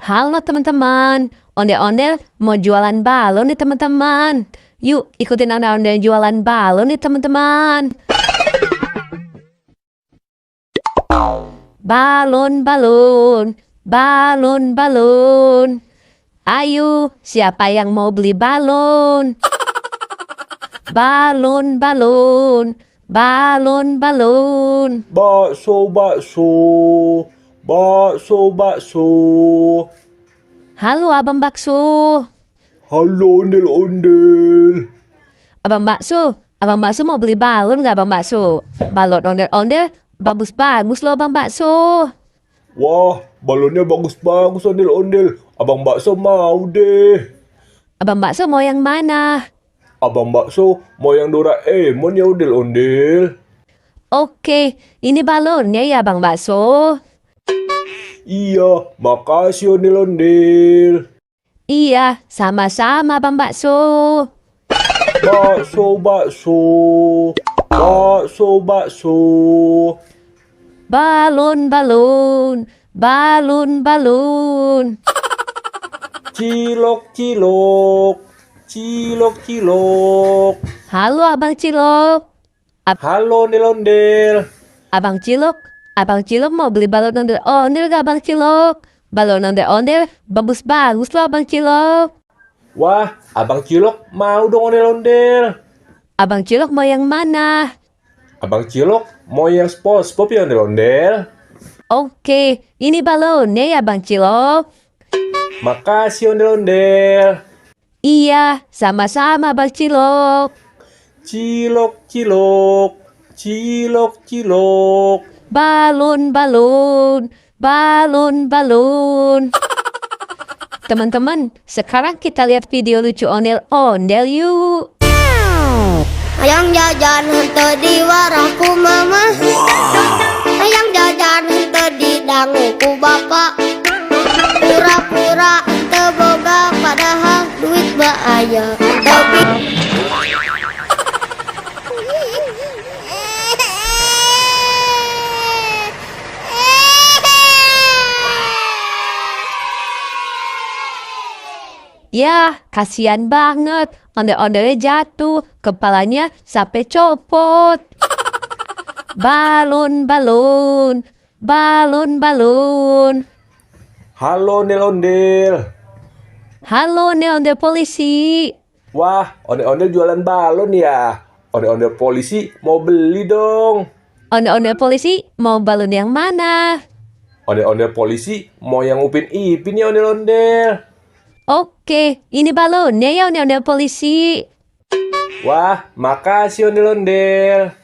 Halo teman-teman, ondel-ondel mau jualan balon nih teman-teman. Yuk ikutin ondel-ondel jualan balon nih teman-teman. Balon, balon, balon, balon. Ayo, siapa yang mau beli balon? Balon, balon, balon, balon. Bakso, bakso, bakso, bakso. Halo Abang Bakso. Halo ondel-ondel. Abang Bakso mau beli balon nggak Abang Bakso? Balon ondel-ondel bagus-bagus loh Abang Bakso. Wah, balonnya bagus-bagus ondel-ondel. Abang Bakso mau deh. Abang Bakso mau yang mana? Abang Bakso mau yang Doraemon ya ondel-ondel. Oke, ini balonnya ya Abang Bakso. Iya, makasih ondel-ondel. Iya, sama-sama Abang Bakso. Bakso, bakso, bakso, bakso. Balon, balon, balon, balon. Cilok, cilok, cilok, cilok. Halo Abang Cilok. Halo ondel-ondel. Abang Cilok mau beli balon ondel-ondel gak Abang Cilok? Balon ondel-ondel bagus-bagus loh Abang Cilok. Wah, Abang Cilok mau dong ondel-ondel. Abang Cilok mau yang mana? Abang Cilok mau yang SpongeBob ya ondel-ondel. Oke, ini balonnya ya Bang Cilok. Makasih ondel-ondel. Iya, sama-sama Bang Cilok. Cilok, cilok, cilok, cilok. Balon, balon, balon, balon. Teman-teman, sekarang kita lihat video lucu ondel-ondel yuk. Hayang jajan henteu di warahku mama. Hayang jajan henteu di danguku bapak. Pura-pura teu boga padahal duit baaya. Tapi Ya, kasihan banget. Ondel-ondelnya jatuh, kepalanya sampai copot. Balon, balon, balon, balon. Halo ondel-ondel. Halo, ondel polisi. Wah, ondel-ondel jualan balon ya. Ondel-ondel polisi mau beli dong. Ondel-ondel polisi mau balon yang mana? Ondel-ondel polisi mau yang Upin Ipin ya ondel-ondel. Oke, ini balonnya ya ondel-ondel polisi. Wah, makasih ondel-ondel.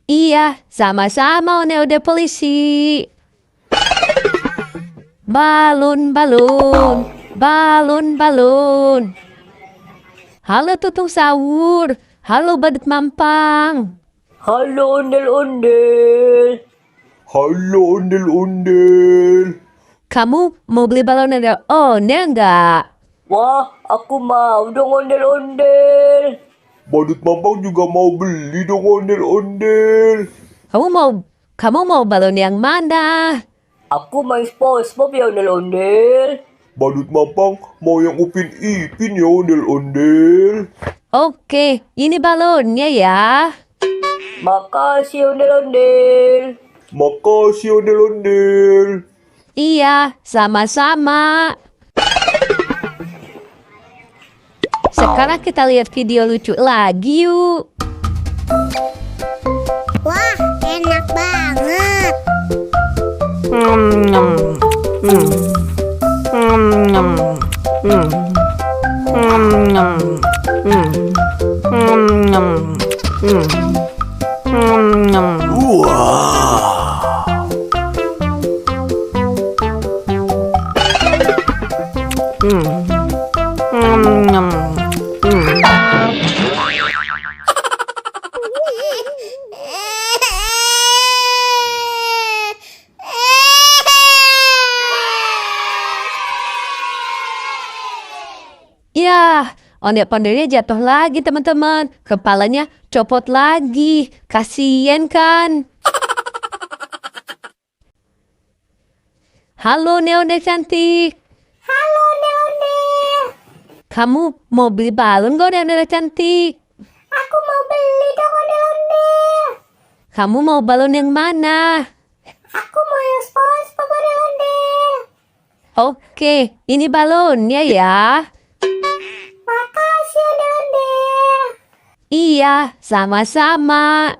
Iya, sama-sama ondel-ondel polisi. Balon, balon, balon, balon. Halo tutung sahur. Halo badut mampang. Halo ondel-ondel. Halo ondel-ondel. Kamu mau beli balon ondel-ondel nggak? Wah, aku mau dong ondel-ondel. Badut Mampang juga mau beli dong ondel-ondel. Kamu mau balon yang mana? Aku main SpongeBob ya ondel-ondel. Badut Mampang mau yang Upin Ipin ya ondel-ondel. Oke, ini balonnya ya. Makasih ondel-ondel. Makasih ondel-ondel. Iya, sama-sama. Sekarang kita lihat video lucu lagi yuk. wah, enak banget. Ya, ondel-ondelnya jatuh lagi teman-teman. Kepalanya copot lagi. Kasian kan? Halo Neondel cantik. Kamu mau beli balon gak ondel-ondel cantik? Aku mau beli dong ondel-ondel. Kamu mau balon yang mana? Aku mau yang SpongeBob ondel-ondel. Oke, ini balonnya ya. Makasih ondel-ondel. Iya, sama-sama.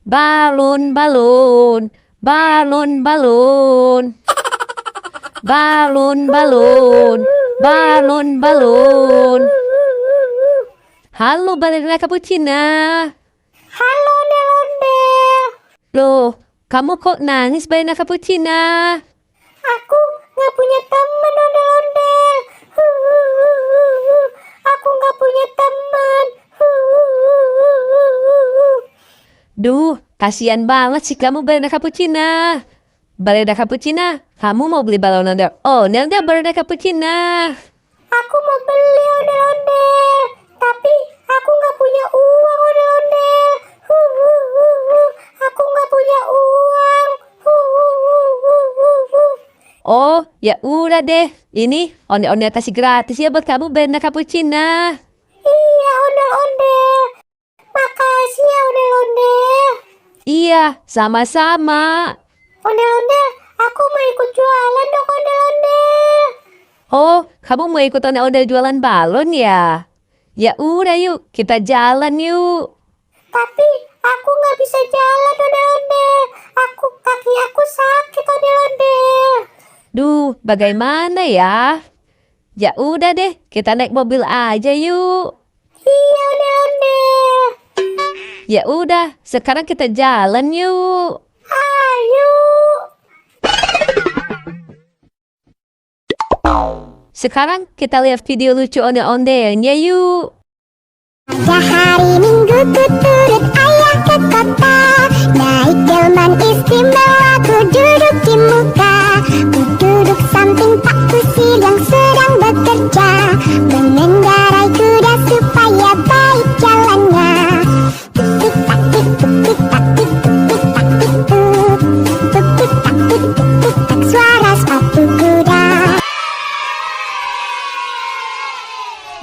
Balon, balon, balon, balon. Balon, balon, balon, balon. Halo, balerina cappuccina. Halo ondel-ondel. Loh, kamu kok nangis, balerina cappuccina? Aku nggak punya teman ondel-ondel. Aku nggak punya teman. Duh, kasihan banget sih kamu, balerina cappuccina. Balerina cappuccina, kamu mau beli balon ondel-ondel nggak, balerina cappuccina? Aku mau beli ondel-ondel, tapi aku nggak punya uang ondel-ondel. Aku nggak punya uang. Oh, ya udah deh. Ini ondel-ondel kasih gratis ya buat kamu, balerina cappuccina. Iya ondel-ondel. Makasih ya ondel-ondel. Iya, sama-sama. Ondel-ondel, aku mau ikut jualan dong ondel-ondel. Oh, kamu mau ikut ondel-ondel jualan balon ya? Ya udah yuk, kita jalan yuk. Tapi aku nggak bisa jalan ondel-ondel. Kaki aku sakit ondel-ondel. Duh, bagaimana ya? Ya udah deh, kita naik mobil aja yuk. Iya ondel-ondel. Ya udah, sekarang kita jalan yuk. Ayo. Sekarang kita lihat video lucu ondel-ondelnya yuk. Pada hari Minggu ku turut ayah ke kota. Naik delman istimewa, ku duduk di muka. Ku duduk samping Pak Kusir yang sedang bekerja, mengendarai kuda supaya baik jalannya. Tuk tak tik tuk tik tak tik tuk tik tak tik tuk. Tuk tik tak tik tuk tik tak, suara sepatu kuda.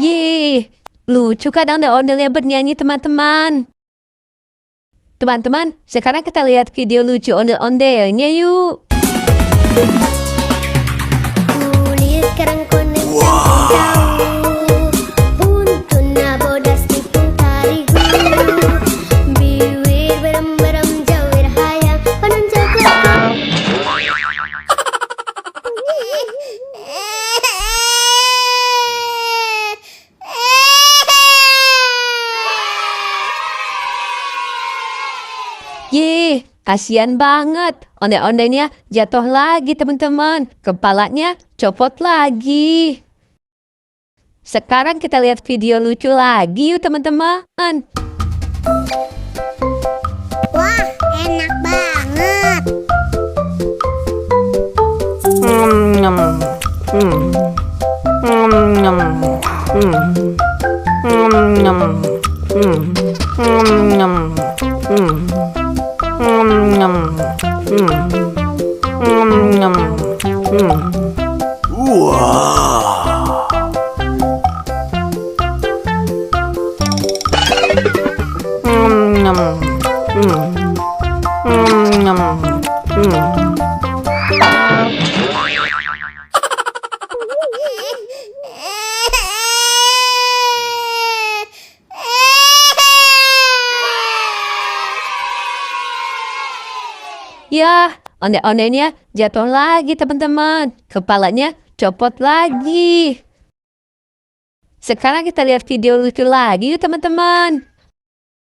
Yeay, lucu kan ondel-ondelnya bernyanyi teman-teman. Teman-teman, sekarang kita lihat video lucu ondel-ondelnya yuk. Kulit kerang kuning campur tahu, buntuna bodas tipung tarigu, bibir berem-berem jawir hayang penunjuk lagu. Yeay, kasihan banget. Ondel-ondelnya jatuh lagi teman-teman. Kepalanya copot lagi. Sekarang kita lihat video lucu lagi yuk teman-teman. Wah, enak banget. Ya, ondel-ondelnya jatuh lagi teman-teman. Kepalanya copot lagi. Sekarang kita lihat video lucu lagi yuk teman-teman.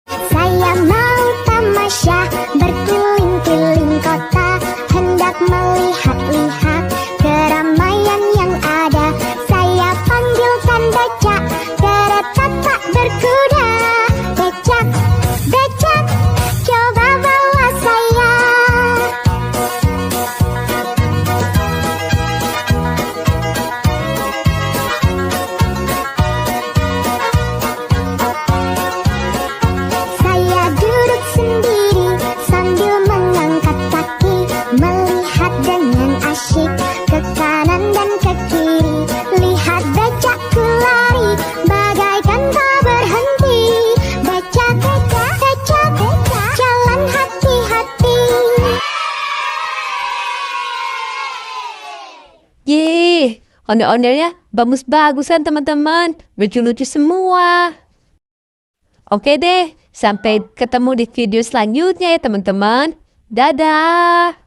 Saya mau tamasya berkeliling-keliling kota, hendak melihat-lihat keramaian yang ada. Saya panggilkan becak, kereta tak berkuda. Becak, becak, coba bawa saya. Saya duduk sendiri sambil mengangkat kaki, melihat dengan Ondel-ondelnya bagus-bagusan teman-teman. Lucu-lucu semua. Oke deh, sampai ketemu di video selanjutnya ya teman-teman. Dadah!